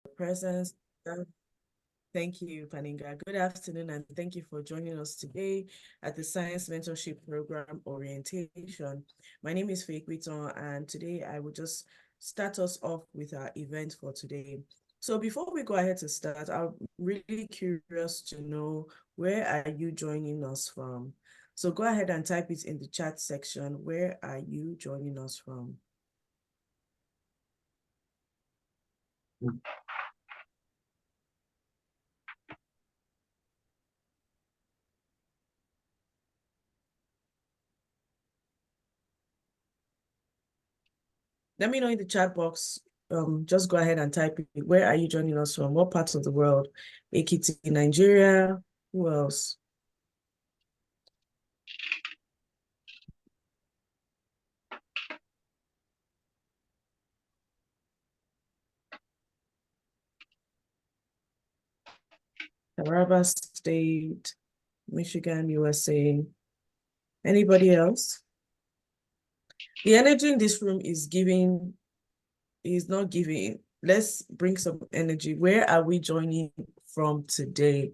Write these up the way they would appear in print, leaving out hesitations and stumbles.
presence. Thank you, Paninga. Good afternoon, and thank you for joining us today at the Science Mentorship Program Orientation. My name is Faye Quiton, and today I will just start us off with our event for today. So before we go ahead to start, I'm really curious to know, where are you joining us from? So go ahead and type it in the chat section. Where are you joining us from? Let me know in the chat box. Just go ahead and type it. Where are you joining us from? What parts of the world? Ekiti, Nigeria. Who else? Taraba State, Michigan, USA. Anybody else? The energy in this room is not giving. Let's bring some energy. Where are we joining from today?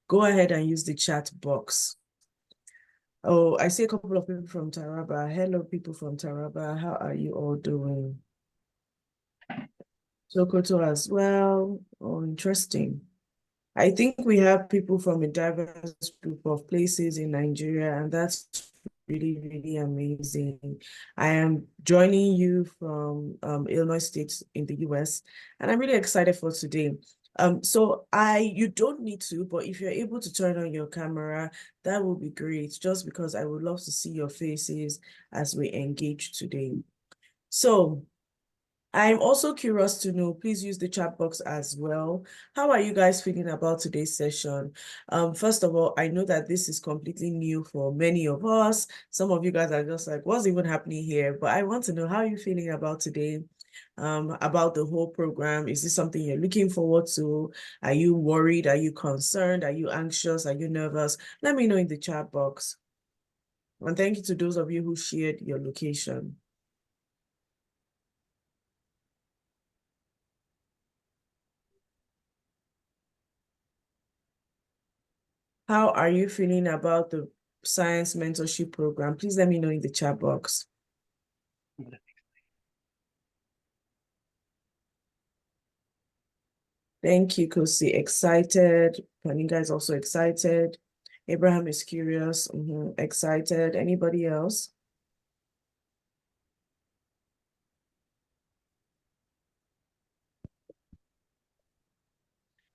Go ahead and use the chat box. Oh, I see a couple of people from Taraba. Hello, people from Taraba. How are you all doing? Sokoto as well. Oh, interesting. I think we have people from a diverse group of places in Nigeria, and that's really, really amazing. I am joining you from Illinois State in the US, and I'm really excited for today. So you don't need to, but if you're able to turn on your camera, that would be great, just because I would love to see your faces as we engage today. So I'm also curious to know, please use the chat box as well. How are you guys feeling about today's session? First of all, I know that this is completely new for many of us. Some of you guys are just like, what's even happening here? But I want to know, how are you feeling about today? About the whole program? Is this something you're looking forward to? Are you worried? Are you concerned? Are you anxious? Are you nervous? Let me know in the chat box. And thank you to those of you who shared your location. How are you feeling about the Science Mentorship Program? Please let me know in the chat box. Thank you, Kosi. Excited. Paninga is also excited. Abraham is curious. Excited. Anybody else?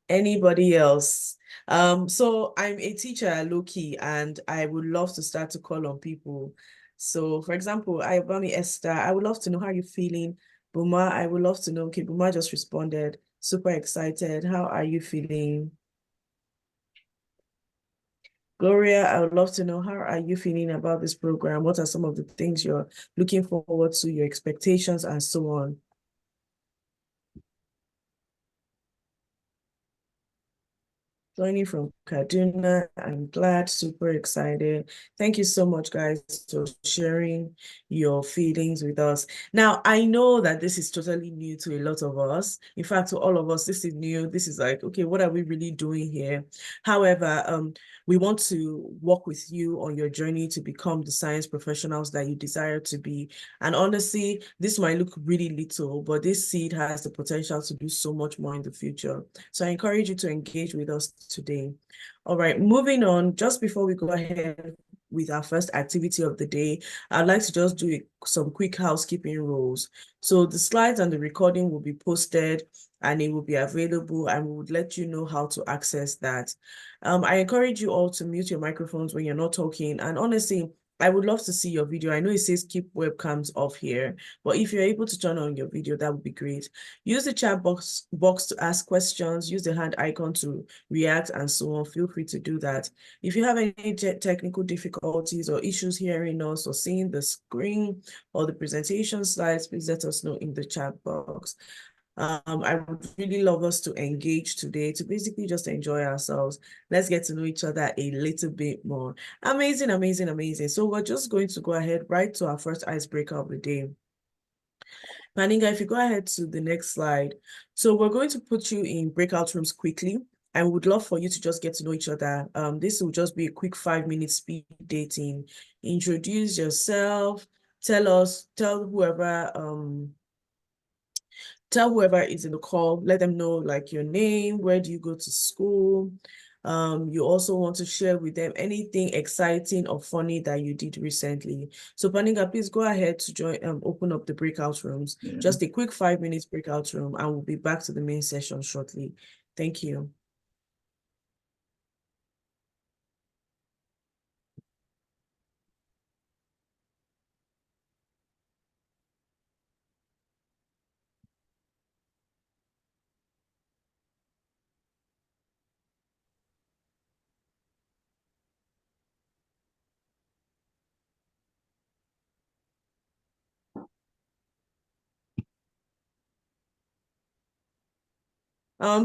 Anybody else? So I'm a teacher at Loki, and I would love to start to call on people. So, for example, Ibami Esther, I would love to know how you're feeling. Buma, I would love to know. Okay, Buma just responded. Super excited. How are you feeling? Gloria, I would love to know, how are you feeling about this program? What are some of the things you're looking forward to, your expectations, and so on? Joining from Kaduna, I'm glad, super excited. Thank you so much, guys, for sharing your feelings with us. Now, I know that this is totally new to a lot of us. In fact, to all of us, this is new. This is like, okay, what are we really doing here? However, we want to walk with you on your journey to become the science professionals that you desire to be. And honestly, this might look really little, but this seed has the potential to do so much more in the future. So I encourage you to engage with us today. All right, moving on, just before we go ahead with our first activity of the day, I'd like to just do some quick housekeeping rules. So the slides and the recording will be posted, and it will be available, and we would let you know how to access that. I encourage you all to mute your microphones when you're not talking. And honestly, I would love to see your video. I know it says keep webcams off here, but if you're able to turn on your video, that would be great. Use the chat box to ask questions, use the hand icon to react, and so on. Feel free to do that. If you have any technical difficulties or issues hearing us or seeing the screen or the presentation slides, please let us know in the chat box. I would really love us to engage today, to basically just enjoy ourselves. Let's get to know each other a little bit more. Amazing, amazing, amazing. So we're just going to go ahead right to our first icebreaker of the day. Paninga, if you go ahead to the next slide. So we're going to put you in breakout rooms quickly. I would love for you to just get to know each other. This will just be a quick 5-minute speed dating. Introduce yourself. Tell whoever is in the call, let them know like your name, where do you go to school. You also want to share with them anything exciting or funny that you did recently. So Paninga, please go ahead to join, open up the breakout rooms. Yeah. Just a quick 5 minutes breakout room, and we'll be back to the main session shortly. Thank you.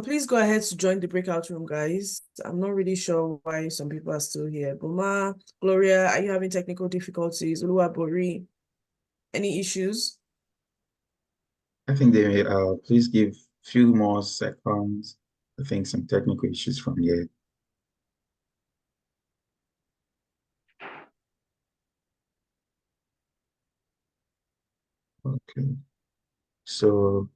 Please go ahead to join the breakout room, guys. I'm not really sure why some people are still here. Buma, Gloria, are you having technical difficulties? Oluwabori, any issues? I think they may please give few more seconds. I think some technical issues from here. Okay. So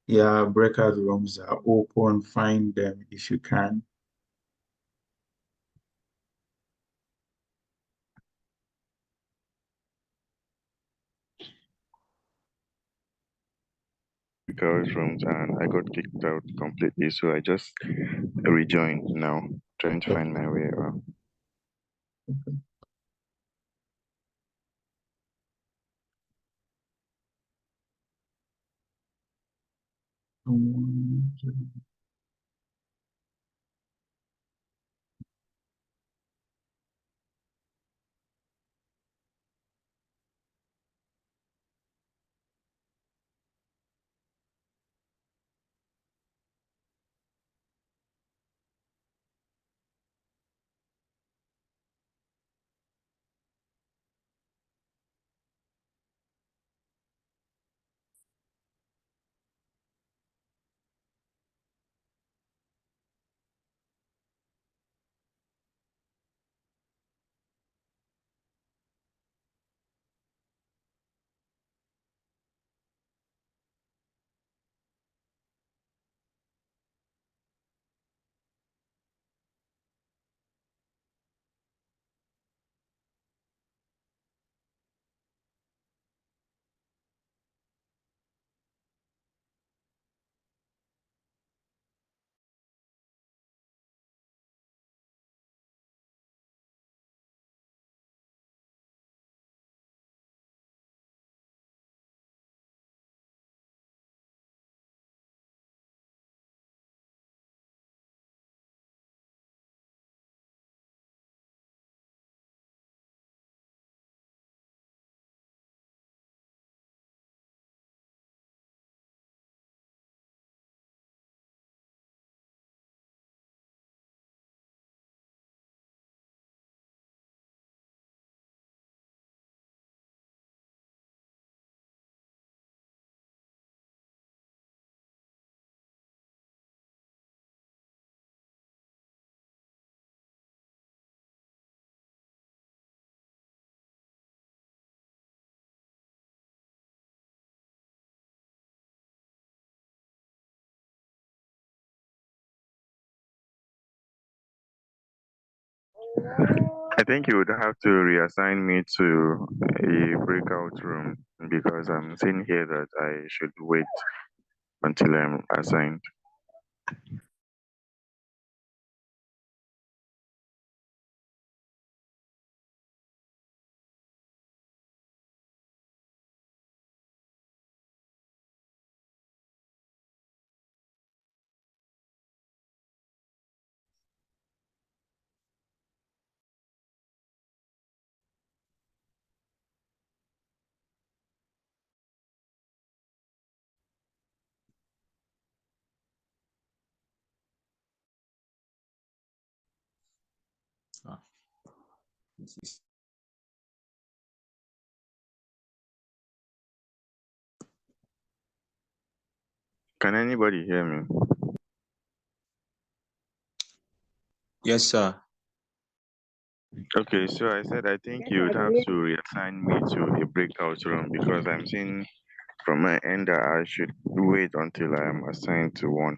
yeah, breakout rooms are open. Find them if you can. Girls' rooms and I got kicked out completely. So I just rejoined now, trying to find my way around. Okay. I think you would have to reassign me to a breakout room because I'm seeing here that I should wait until I'm assigned. Ah. Can anybody hear me? Yes, sir. Okay, so I said I think Yes, you I would can have hear to reassign me to a breakout room because I'm seeing from my end that I should wait until I am assigned to one.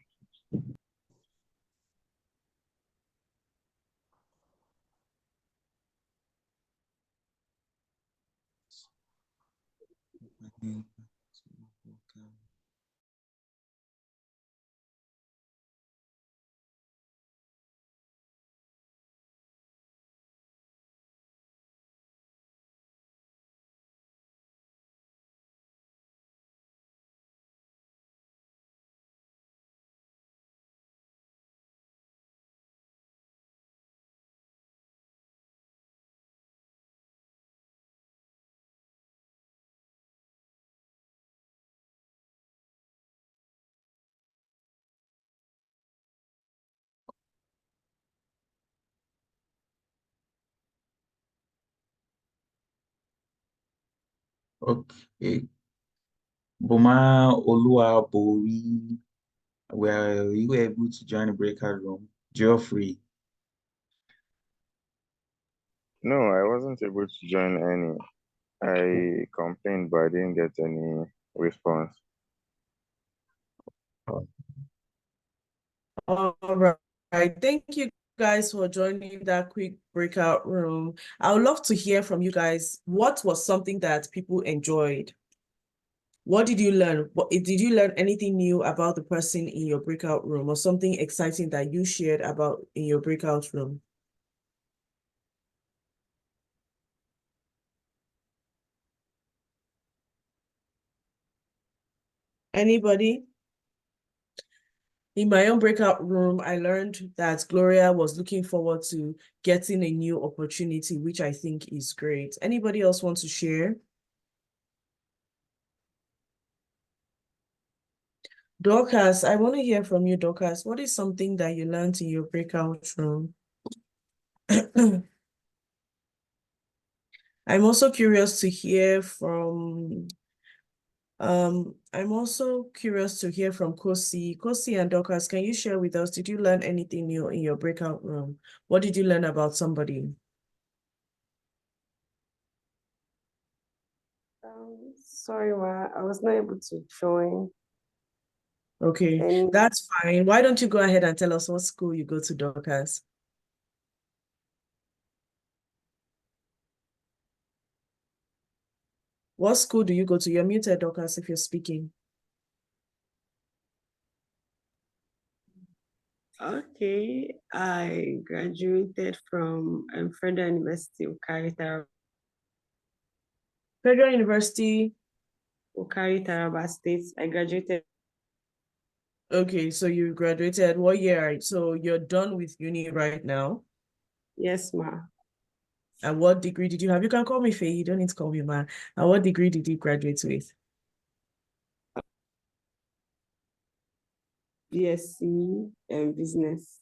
Okay. Boma Oluwabori, were you able to join the breakout room? Geoffrey. No, I wasn't able to join any. I complained, but I didn't get any response. All right. Thank you guys for joining that quick breakout room. I would love to hear from you guys. What was something that people enjoyed? What did you learn? Did you learn anything new about the person in your breakout room or something exciting that you shared about in your breakout room? Anybody? In my own breakout room, I learned that Gloria was looking forward to getting a new opportunity, which I think is great. Anybody else want to share? Dorcas, I want to hear from you, Dorcas. What is something that you learned in your breakout room? I'm also curious to hear from Kosi. Kosi and Dorcas, can you share with us, did you learn anything new in your breakout room? What did you learn about somebody? Sorry, Ma, I was not able to join. Okay, And that's fine. Why don't you go ahead and tell us what school you go to, Dorcas? What school do you go to? You're muted, Dorcas, if you're speaking. okay, I graduated from Federal University Federal University. Ukari Taraba State. I graduated. Okay, so you graduated what year? So you're done with uni right now? Yes, Ma. And what degree did you have? You can call me Faye, you don't need to call me Ma. And what degree did you graduate with? BSc and Business.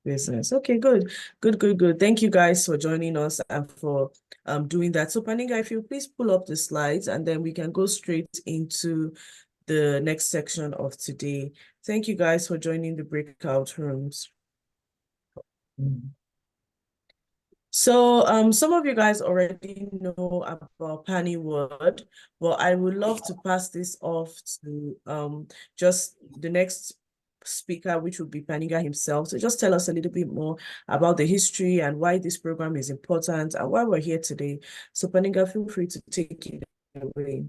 Business. Okay, good. Good. Thank you guys for joining us and for doing that. So Paninga, if you please pull up the slides and then we can go straight into the next section of today. Thank you guys for joining the breakout rooms. So some of you guys already know about Pennyword, but I would love to pass this off to just the next speaker, which would be Paniga himself. So just tell us a little bit more about the history and why this program is important and why we're here today. So Paniga, feel free to take it away.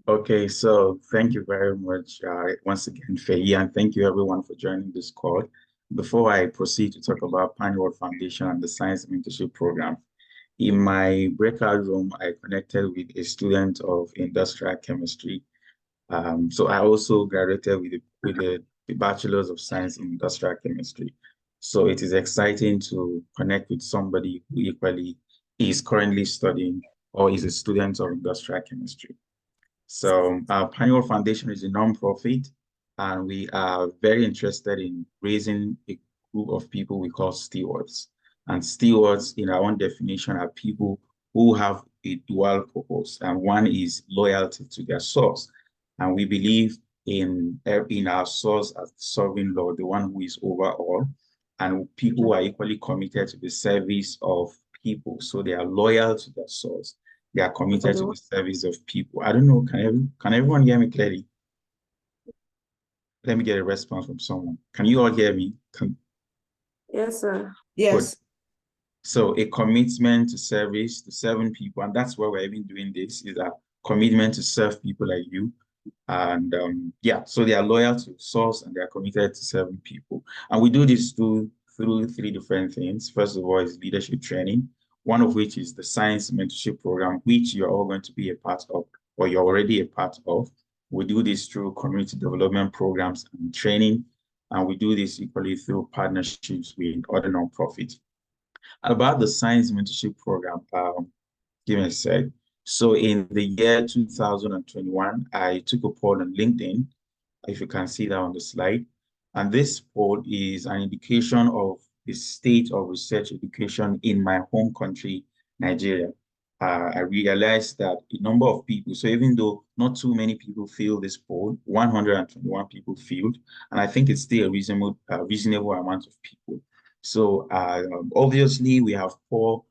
Okay, so thank you very much once again, Faye, and thank you everyone for joining this call. Before I proceed to talk about Pioneer Foundation and the Science Mentorship Program, in my breakout room, I connected with a student of industrial chemistry. So I also graduated with the Bachelor's of Science in Industrial Chemistry. So it is exciting to connect with somebody who equally is currently studying or is a student of industrial chemistry. So our Pioneer Foundation is a nonprofit, and we are very interested in raising a group of people we call stewards. And stewards, in our own definition, are people who have a dual purpose, and one is loyalty to their source, And we believe in our source as the sovereign Lord, the one who is over all. And people who are equally committed to the service of people. So they are loyal to their source. They are committed to the service of people. I don't know, can everyone hear me clearly? Let me get a response from someone. Can you all hear me? Yes, sir. Yes. Good. So a commitment to service, to serving people, and that's why we're even doing this, is a commitment to serve people like you. And yeah, so they are loyal to source and they are committed to serving people. And we do this through three different things. First of all is leadership training, one of which is the Science Mentorship Program, which you're all going to be a part of, or you're already a part of. We do this through community development programs and training, and we do this equally through partnerships with other nonprofits. About the Science Mentorship Program, give me a sec. So in the year 2021, I took a poll on LinkedIn, if you can see that on the slide. And this poll is an indication of the state of research education in my home country, Nigeria. I realized that a number of people, so even though not too many people filled this poll, 121 people filled, and I think it's still a reasonable amount of people. So obviously we have poor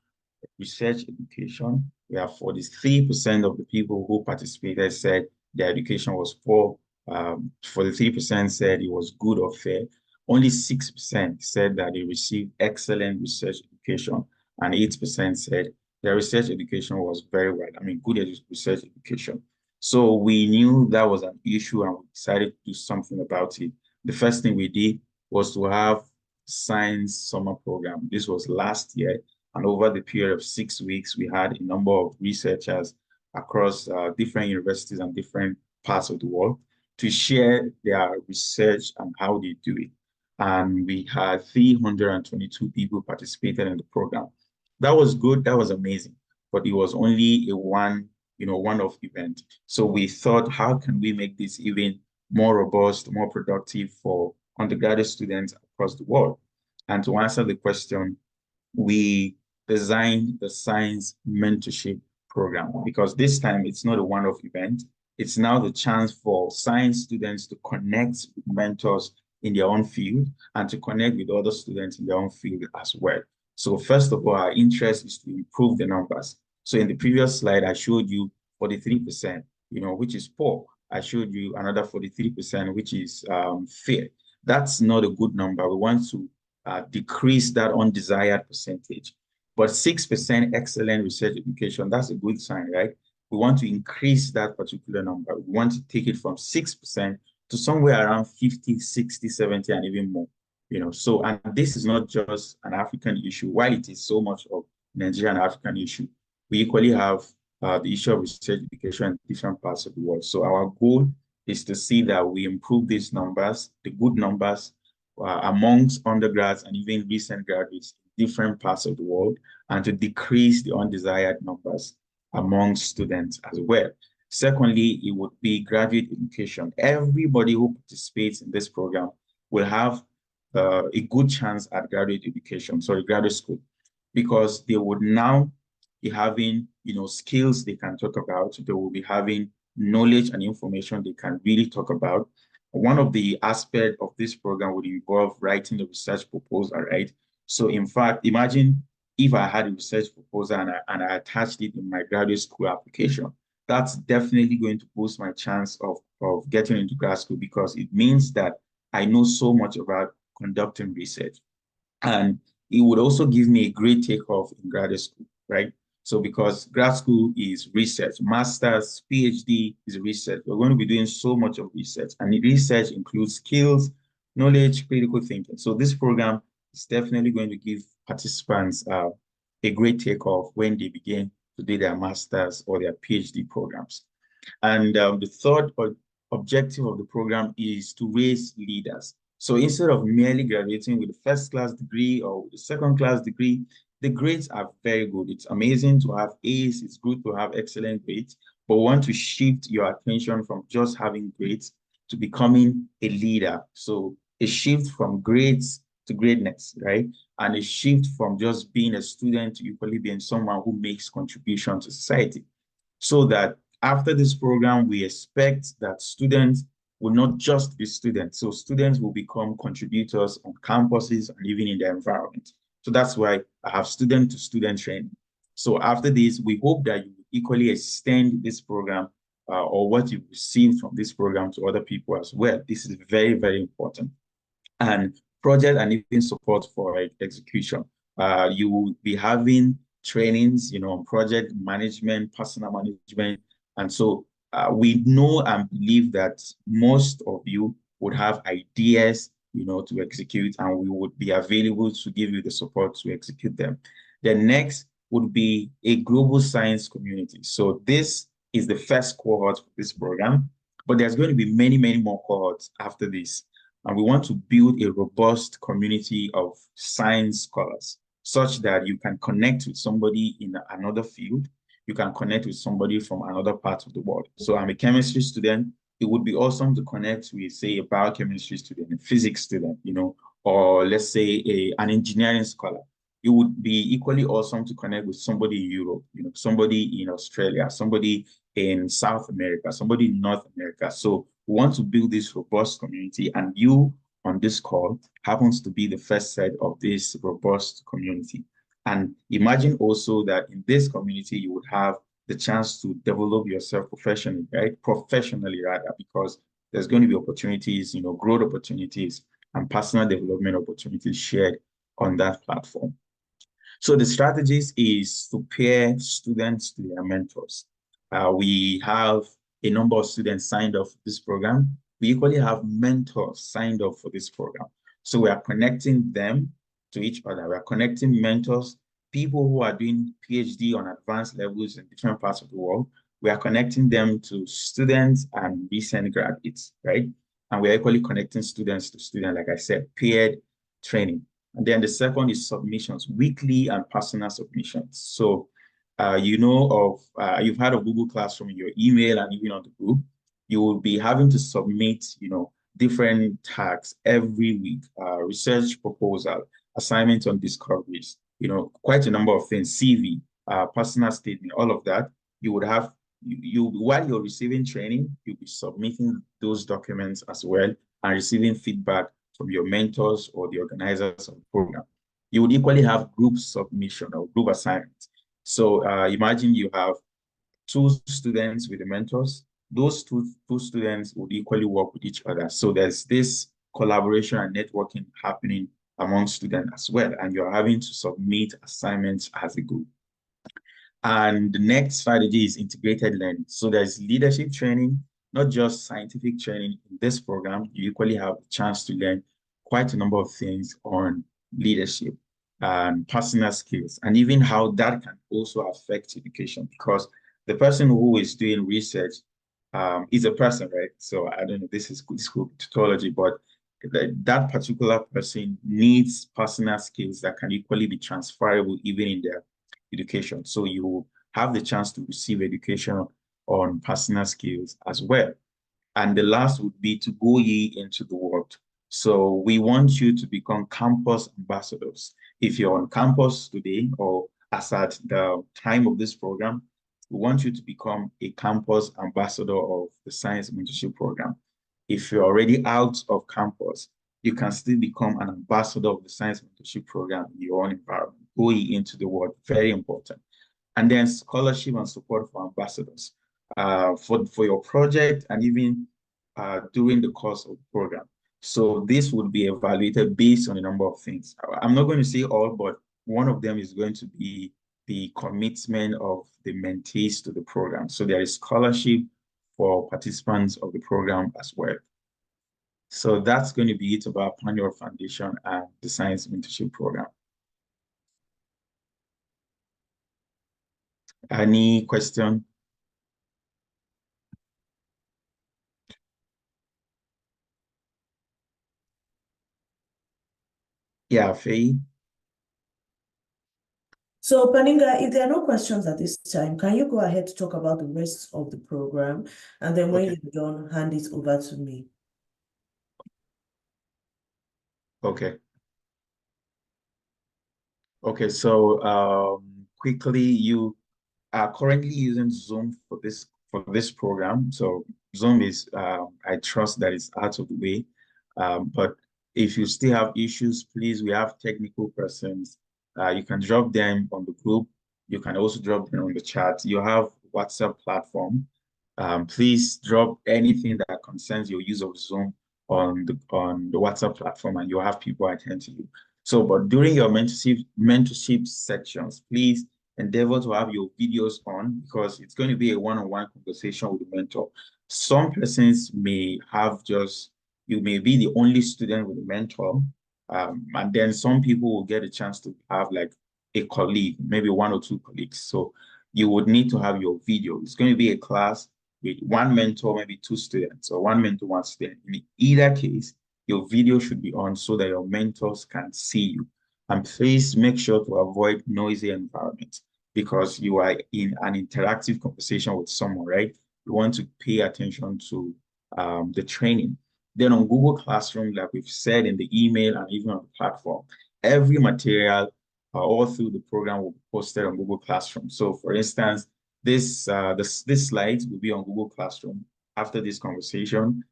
research education. We have 43% of the people who participated said their education was poor. 43% said it was good or fair. Only 6% said that they received excellent research education, and 8% said their research education was very well. I mean, good research education. So we knew that was an issue and we decided to do something about it. The first thing we did was to have science summer program. This was last year. And over the period of 6 weeks, we had a number of researchers across different universities and different parts of the world to share their research and how they do it. And we had 322 people participated in the program. That was good. That was amazing. But it was only a one-off event. So we thought, how can we make this even more robust, more productive for undergraduate students across the world? And to answer the question, we designed the Science Mentorship Program, because this time it's not a one-off event. It's now the chance for science students to connect with mentors in their own field and to connect with other students in their own field as well. So first of all, our interest is to improve the numbers. So in the previous slide, I showed you 43%, which is poor. I showed you another 43%, which is fair. That's not a good number. We want to decrease that undesired percentage. But 6% excellent research education, that's a good sign, right? We want to increase that particular number. We want to take it from 6% to somewhere around 50, 60, 70, and even more. So, and this is not just an African issue. While it is so much of Nigerian African issue, we equally have the issue of research education in different parts of the world. So our goal is to see that we improve these numbers, the good numbers, amongst undergrads and even recent graduates in different parts of the world, and to decrease the undesired numbers among students as well. Secondly, it would be graduate education. Everybody who participates in this program will have a good chance at graduate school, because they would now be having, skills they can talk about. They will be having knowledge and information they can really talk about. One of the aspects of this program would involve writing the research proposal, right? So in fact, imagine if I had a research proposal and I attached it in my graduate school application. That's definitely going to boost my chance of getting into grad school, because it means that I know so much about conducting research. And it would also give me a great takeoff in graduate school, right? So because grad school is research, master's, PhD is research. We're going to be doing so much of research, and research includes skills, knowledge, critical thinking. So this program is definitely going to give participants a great takeoff when they begin to do their master's or their PhD programs. And the third objective of the program is to raise leaders. So instead of merely graduating with a first-class degree or with a second-class degree, the grades are very good. It's amazing to have A's. It's good to have excellent grades, but we want to shift your attention from just having grades to becoming a leader. So a shift from grades to greatness, right? And a shift from just being a student to equally being someone who makes contribution to society, so that after this program, we expect that students will not just be students. So students will become contributors on campuses and even in the environment. So that's why I have student-to-student training. So after this, we hope that you equally extend this program or what you've received from this program to other people as well. This is very, very important. And project and even support for execution. You will be having trainings, on project management, personal management. And so we know and believe that most of you would have ideas, to execute, and we would be available to give you the support to execute them. The next would be a global science community. So this is the first cohort for this program, but there's going to be many, many more cohorts after this. And we want to build a robust community of science scholars such that you can connect with somebody in another field. You can connect with somebody from another part of the world. So I'm a chemistry student. It would be awesome to connect with, say, a biochemistry student, a physics student, or let's say an engineering scholar. It would be equally awesome to connect with somebody in Europe, somebody in Australia, somebody in South America, somebody in North America. So we want to build this robust community, and you on this call happens to be the first set of this robust community. And imagine also that in this community, you would have the chance to develop yourself professionally, right? Professionally, rather, because there's going to be opportunities, growth opportunities and personal development opportunities shared on that platform. So the strategies is to pair students to their mentors. We have a number of students signed up for this program. We equally have mentors signed up for this program. So we are connecting them to each other. We are connecting mentors, people who are doing PhD on advanced levels in different parts of the world. We are connecting them to students and recent graduates, right? And we're equally connecting students to students, like I said, paired training. And then the second is submissions, weekly and personal submissions. So, you've heard of Google Classroom in your email and even on the group. You will be having to submit, different tasks every week, research proposal, assignments on discoveries, quite a number of things, CV, personal statement, all of that. You would have, while you're receiving training, you'll be submitting those documents as well and receiving feedback from your mentors or the organizers of the program. You would equally have group submission or group assignments. So imagine you have two students with the mentors. Those two students would equally work with each other. So there's this collaboration and networking happening among students as well. And you're having to submit assignments as a group. And the next strategy is integrated learning. So there's leadership training, not just scientific training. In this program, you equally have a chance to learn quite a number of things on leadership and personal skills, and even how that can also affect education, because the person who is doing research is a person, right? So I don't know, this is school tautology, but that particular person needs personal skills that can equally be transferable even in their education. So you have the chance to receive education on personal skills as well. And the last would be to go ye into the world. So we want you to become campus ambassadors. If you're on campus today or as at the time of this program, we want you to become a campus ambassador of the Science Mentorship Program. If you're already out of campus, you can still become an ambassador of the Science Mentorship Program in your own environment. Go ye into the world, very important. And then scholarship and support for ambassadors for your project and even during the course of the program. So this would be evaluated based on a number of things. I'm not going to say all, but one of them is going to be the commitment of the mentees to the program. So there is scholarship for participants of the program as well. So that's going to be it about Pan Foundation and the Science Mentorship Program. Any question? Yeah, Faye. So, Paninga, if there are no questions at this time, can you go ahead to talk about the rest of the program? And then when you're done, hand it over to me. Okay. Okay, so quickly, you are currently using Zoom for for this program. So Zoom is, I trust that it's out of the way. But if you still have issues, please, we have technical persons. You can drop them on the group. You can also drop them on the chat. You have WhatsApp platform. Please drop anything that concerns your use of Zoom on the WhatsApp platform, and you'll have people attend to you. So, but during your mentorship sections, please endeavor to have your videos on, because it's going to be a one-on-one conversation with the mentor. Some persons may have just, you may be the only student with a mentor, and then some people will get a chance to have like a colleague, maybe one or two colleagues. So you would need to have your video. It's going to be a class with one mentor, maybe two students, or one mentor, one student. In either case, your video should be on so that your mentors can see you. And please make sure to avoid noisy environments, because you are in an interactive conversation with someone, right? You want to pay attention to the training. Then on Google Classroom, like we've said in the email and even on the platform, every material all through the program will be posted on Google Classroom. So for instance, this slides will be on Google Classroom after this conversation.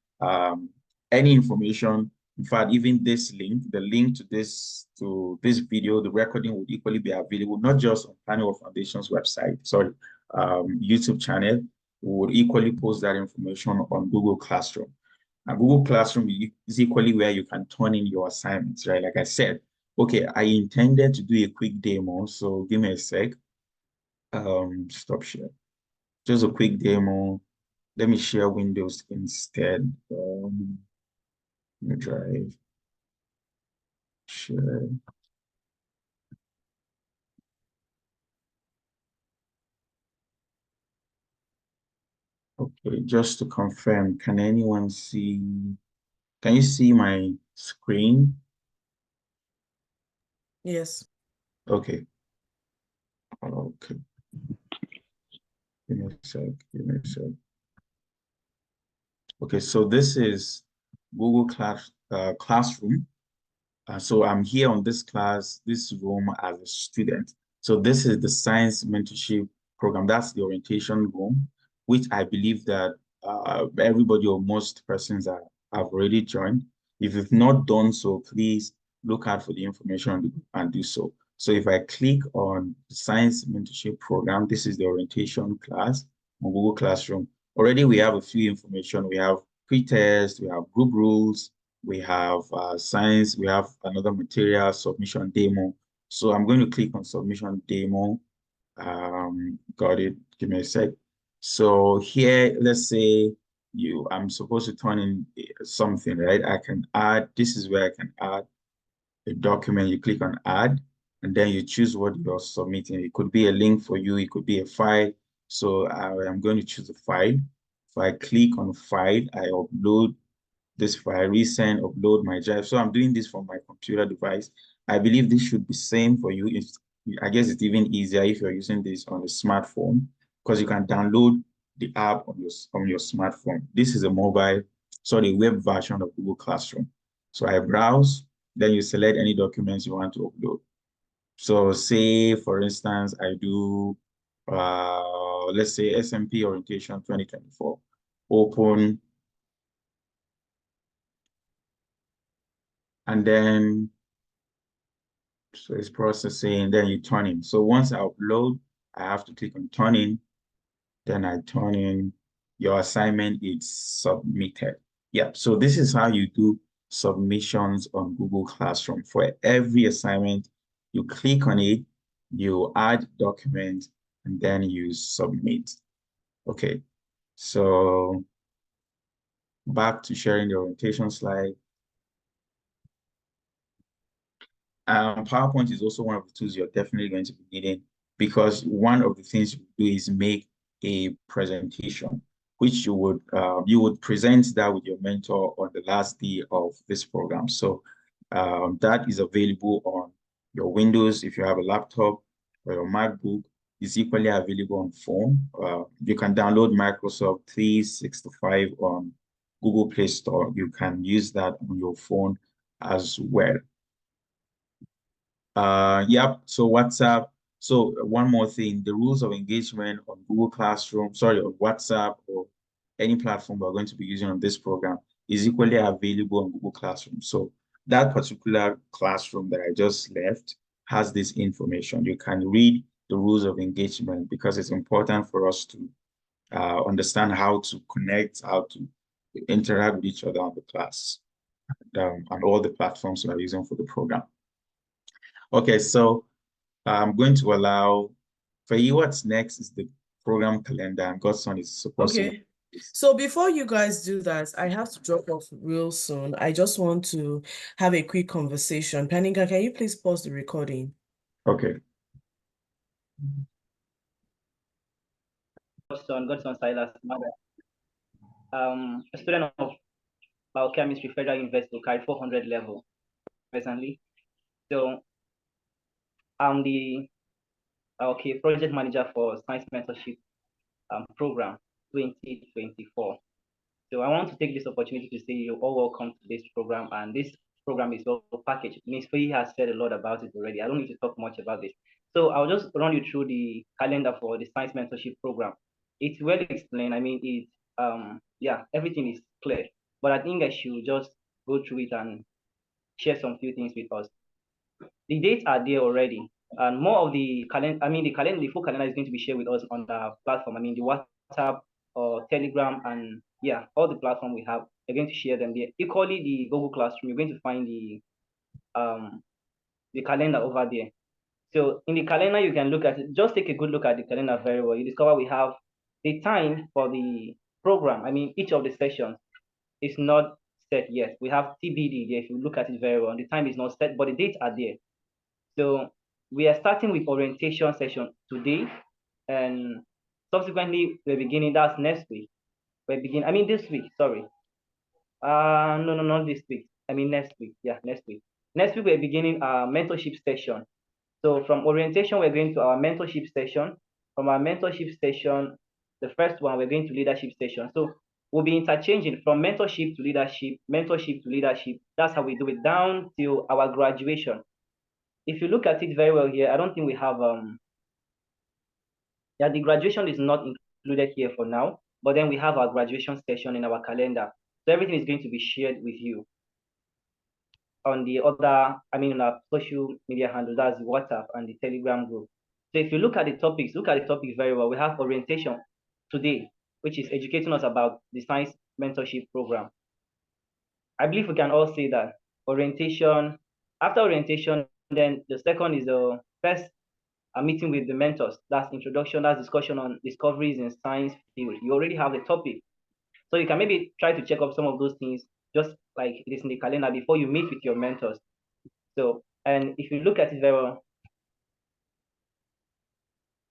Any information, in fact, even this link, the link to this video, the recording would equally be available, not just on Planning World Foundation's website, sorry, YouTube channel. We would equally post that information on Google Classroom. And Google Classroom is equally where you can turn in your assignments, right? Like I said, okay, I intended to do a quick demo, so give me a sec. Stop share. Just a quick demo. Let me share Windows instead. Drive. Share. Okay, just to confirm, can anyone see? Can you see my screen? Yes. Okay. Okay. Give me a sec. Give me a sec. Okay, so this is Google Classroom. So I'm here on this room as a student. So this is the Science Mentorship Program. That's the orientation room, which I believe that everybody or most persons have already joined. If you've not done so, please look out for the information and do so. So if I click on the Science Mentorship Program, this is the orientation class on Google Classroom. Already we have a few information. We have pre-test, we have group rules, we have science, we have another material, submission demo. So I'm going to click on submission demo. Got it. Give me a sec. So here, let's say I'm supposed to turn in something, right? I can add, this is where I can add a document. You click on add, and then you choose what you're submitting. It could be a link for you, it could be a file. So I'm going to choose a file. If I click on file, I upload this file, resend, upload my drive. So I'm doing this from my computer device. I believe this should be same for you. I guess it's even easier if you're using this on a smartphone, because you can download the app on your smartphone. This is a web version of Google Classroom. So I browse, then you select any documents you want to upload. So say, for instance, I do, let's say SMP Orientation 2024, open, and then, so it's processing, then you turn in. So once I upload, I have to click on turn in, then I turn in, your assignment is submitted. Yeah, so this is how you do submissions on Google Classroom. For every assignment, you click on it, you add document, and then you submit. Okay, so back to sharing the orientation slide. PowerPoint is also one of the tools you're definitely going to be needing, because one of the things you do is make a presentation, which you would present that with your mentor on the last day of this program. So that is available on your Windows if you have a laptop, or your MacBook. Is equally available on phone. You can download Microsoft 365 on Google Play Store. You can use that on your phone as well. Yep, so WhatsApp. So one more thing, the rules of engagement on Google Classroom, on WhatsApp or any platform we're going to be using on this program is equally available on Google Classroom. So that particular classroom that I just left has this information. You can read the rules of engagement because it's important for us to understand how to connect, how to interact with each other on the class and all the platforms we're using for the program. Okay, so I'm going to allow, for you, what's next is the program calendar, and Godson is supposed to. Okay. So before you guys do that, I have to drop off real soon. I just want to have a quick conversation. Panika, can you please pause the recording? Okay. Godson Silas, a student of biochemistry, Federal University, carry 400 level presently. So I'm the project manager for Science Mentorship Program 2024. So I want to take this opportunity to say you're all welcome to this program, and this program is well packaged. Ms. Faye has said a lot about it already. I don't need to talk much about this. So I'll just run you through the calendar for the Science Mentorship Program. It's well explained. I mean, yeah, everything is clear, but I think I should just go through it and share some few things with us. The dates are there already, and more of the calendar. I mean, the full calendar is going to be shared with us on the platform. I mean, the WhatsApp or Telegram, and yeah, all the platform we have. We're going to share them there. Equally, the Google Classroom. You're going to find the calendar over there. So in the calendar, you can look at it. Just take a good look at the calendar very well. You discover we have the time for the program. I mean, each of the sessions is not set yet. We have TBD there. If you look at it very well, the time is not set, but the dates are there. So we are starting with orientation session today, and subsequently we're beginning. That's next week. This week. Sorry. No, not this week. I mean next week. Yeah, next week. Next week we're beginning our mentorship session. So from orientation we're going to our mentorship session. From our mentorship session, the first one we're going to leadership session. So we'll be interchanging from mentorship to leadership, mentorship to leadership. That's how we do it down till our graduation. If you look at it very well here, I don't think we have the graduation is not included here for now, but then we have our graduation session in our calendar. So everything is going to be shared with you on the other, on our social media handle, that's WhatsApp and the Telegram group. So if you look at the topics, very well. We have orientation today, which is educating us about the Science Mentorship Program. I believe we can all say that orientation, after orientation, then the second is the first a meeting with the mentors. That's introduction, that's discussion on discoveries in science field. You already have the topic. So you can maybe try to check up some of those things, just like it is in the calendar before you meet with your mentors. So, and if you look at it very well,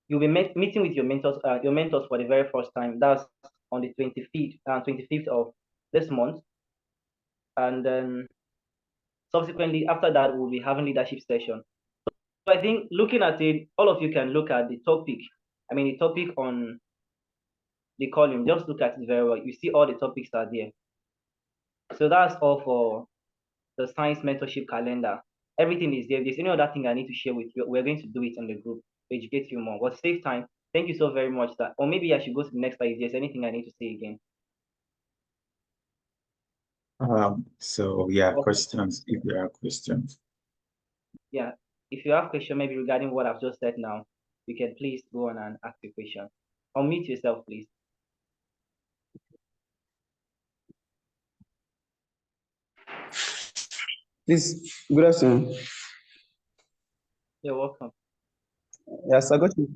you'll be meeting with your mentors for the very first time. That's on the 25th of this month. And then subsequently, after that, we'll be having leadership session. So I think looking at it, all of you can look at the topic. The topic on the column, just look at it very well. You see all the topics are there. So that's all for the Science Mentorship Calendar. Everything is there. If there's any other thing I need to share with you, we're going to do it in the group to educate you more. But save time. Thank you so very much. Or maybe I should go to the next slide if there's anything I need to say again. So yeah, questions, if there are questions. Yeah, if you have questions maybe regarding what I've just said now, you can please go on and ask the question. Unmute yourself, please. Please, good afternoon. You're welcome. Yes, I got you.